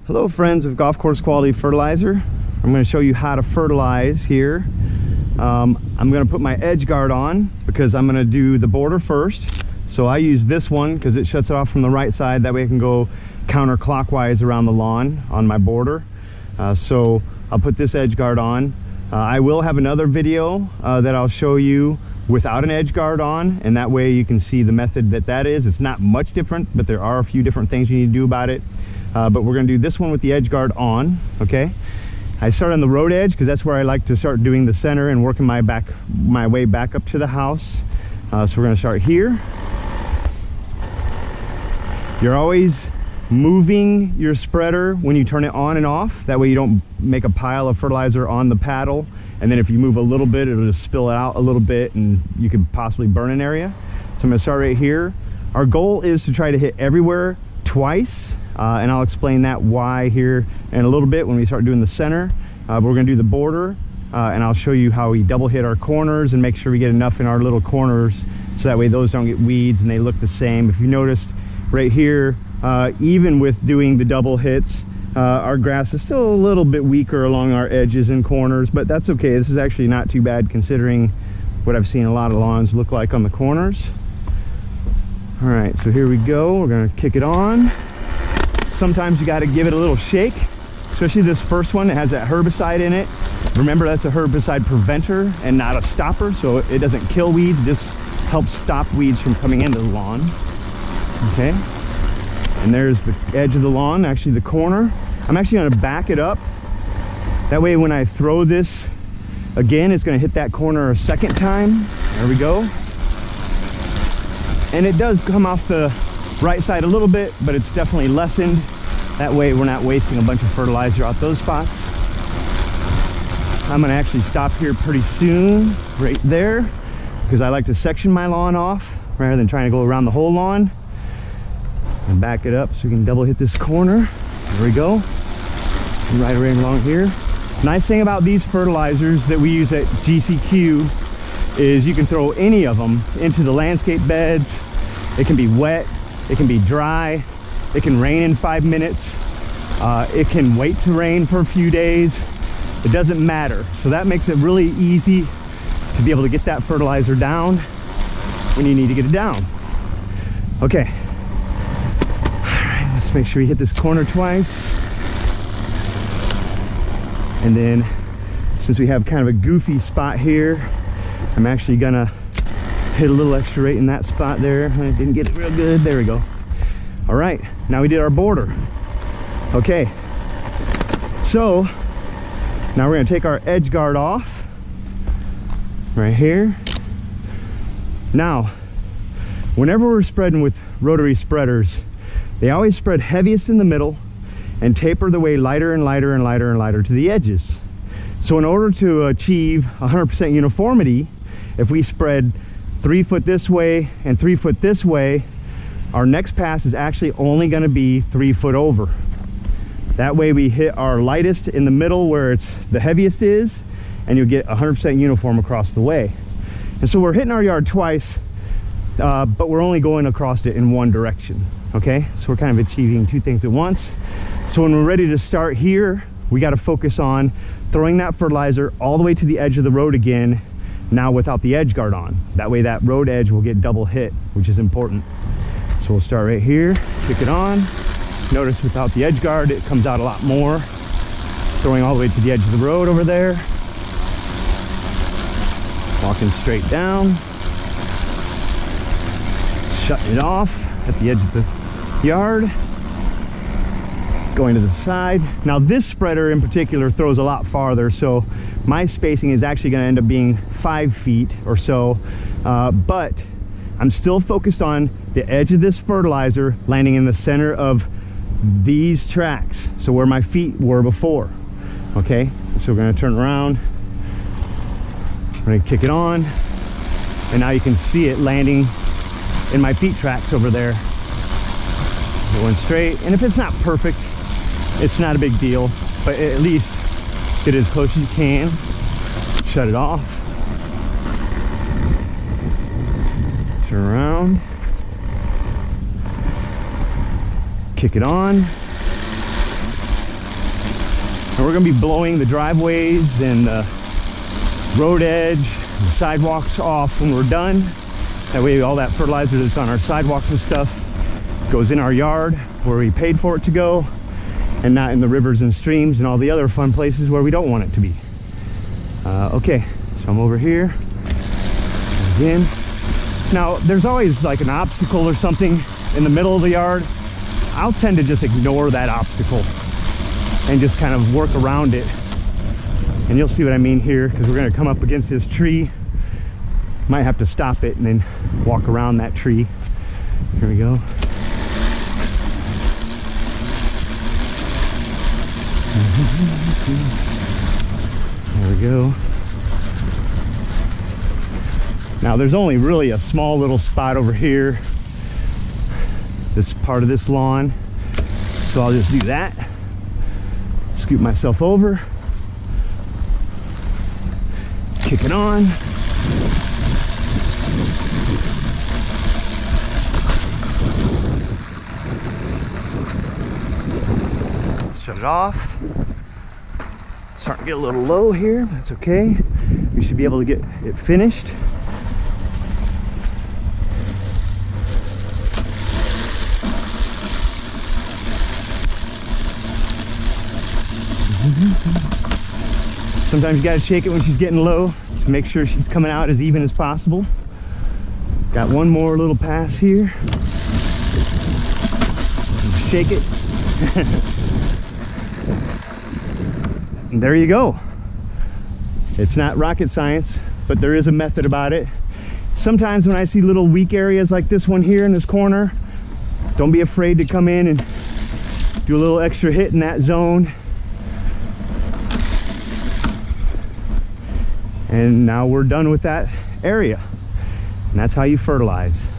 Hello friends of Golf Course Quality Fertilizer. I'm going to show you how to fertilize here. I'm going to put my edge guard on because I'm going to do the border first. So I use this one because it shuts it off from the right side. That way I can go counterclockwise around the lawn on my border. So I'll put this edge guard on. I will have another video that I'll show you without an edge guard on, and that way you can see the method that is. It's not much different, but there are a few different things you need to do about it. But we're going to do this one with the edge guard on. Okay, I start on the road edge because that's where I like to start doing the center and working my way back up to the house. So we're going to start here. You're always moving your spreader when you turn it on and off. That way you don't make a pile of fertilizer on the paddle, and then if you move a little bit, it'll just spill it out a little bit and you could possibly burn an area. So I'm going to start right here. Our goal is to try to hit everywhere twice. And I'll explain that why here in a little bit when we start doing the center. But we're going to do the border, and I'll show you how we double hit our corners and make sure we get enough in our little corners so that way those don't get weeds and they look the same. If you noticed right here, even with doing the double hits, our grass is still a little bit weaker along our edges and corners, but that's okay. This is actually not too bad considering what I've seen a lot of lawns look like on the corners. All right, so here we go. We're going to kick it on. Sometimes you got to give it a little shake, especially this first one. It has that herbicide in it. Remember, that's a herbicide preventer and not a stopper, so it doesn't kill weeds, it just helps stop weeds from coming into the lawn. Okay, and there's the edge of the lawn, actually the corner. I'm actually going to back it up. That way when I throw this again, it's going to hit that corner a second time. There we go. And it does come off the right side a little bit, but it's definitely lessened. That way we're not wasting a bunch of fertilizer out those spots. I'm going to actually stop here pretty soon, right there, because I like to section my lawn off rather than trying to go around the whole lawn. And back it up so we can double hit this corner. There we go. And right along here. Nice thing about these fertilizers that we use at GCQ is you can throw any of them into the landscape beds. It can be wet, it can be dry, it can rain in 5 minutes, it can wait to rain for a few days. It doesn't matter. So that makes it really easy to be able to get that fertilizer down when you need to get it down. Okay, all right, let's make sure we hit this corner twice. And then since we have kind of a goofy spot here, I'm actually gonna hit a little extra right in that spot there. I didn't get it real good. There we go. All right, now we did our border. Okay, so now we're gonna take our edge guard off right here. Now, whenever we're spreading with rotary spreaders, they always spread heaviest in the middle and taper the way lighter and lighter and lighter and lighter to the edges. So in order to achieve 100% uniformity, if we spread 3 foot this way and 3 foot this way, our next pass is actually only going to be 3 foot over. That way we hit our lightest in the middle where it's the heaviest is, and you'll get 100% uniform across the way. And so we're hitting our yard twice, but we're only going across it in one direction. Okay, so we're kind of achieving two things at once. So when we're ready to start here, we got to focus on throwing that fertilizer all the way to the edge of the road again, now without the edge guard on. That way that road edge will get double hit, which is important. So we'll start right here, kick it on. Notice without the edge guard, it comes out a lot more. Throwing all the way to the edge of the road over there. Walking straight down. Shutting it off at the edge of the yard. Going to the side. Now this spreader in particular throws a lot farther, so my spacing is actually going to end up being 5 feet or so, but I'm still focused on the edge of this fertilizer landing in the center of these tracks, so where my feet were before. Okay, so we're going to turn around, we're going to kick it on, and now you can see it landing in my feet tracks over there. Going straight, and if it's not perfect, it's not a big deal, but at least get as close as you can. Shut it off. Turn around. kick it on. And we're gonna be blowing the driveways and the road edge, the sidewalks off when we're done. That way all that fertilizer that's on our sidewalks and stuff goes in our yard where we paid for it to go, and not in the rivers and streams and all the other fun places where we don't want it to be. Okay, so I'm over here again. Now, there's always like an obstacle or something in the middle of the yard. I'll tend to just ignore that obstacle and just kind of work around it. And you'll see what I mean here, because we're gonna come up against this tree. Might have to stop it and then walk around that tree. Here we go. There we go. Now there's only really a small little spot over here, this part of this lawn. So I'll just do that. Scoot myself over. Kick it on. Shut it off. Starting to get a little low here, but that's okay. We should be able to get it finished. Sometimes you gotta shake it when she's getting low to make sure she's coming out as even as possible. Got one more little pass here. Shake it. And there you go. It's not rocket science, but there is a method about it. Sometimes when I see little weak areas like this one here in this corner, don't be afraid to come in and do a little extra hit in that zone. And now we're done with that area. And that's how you fertilize.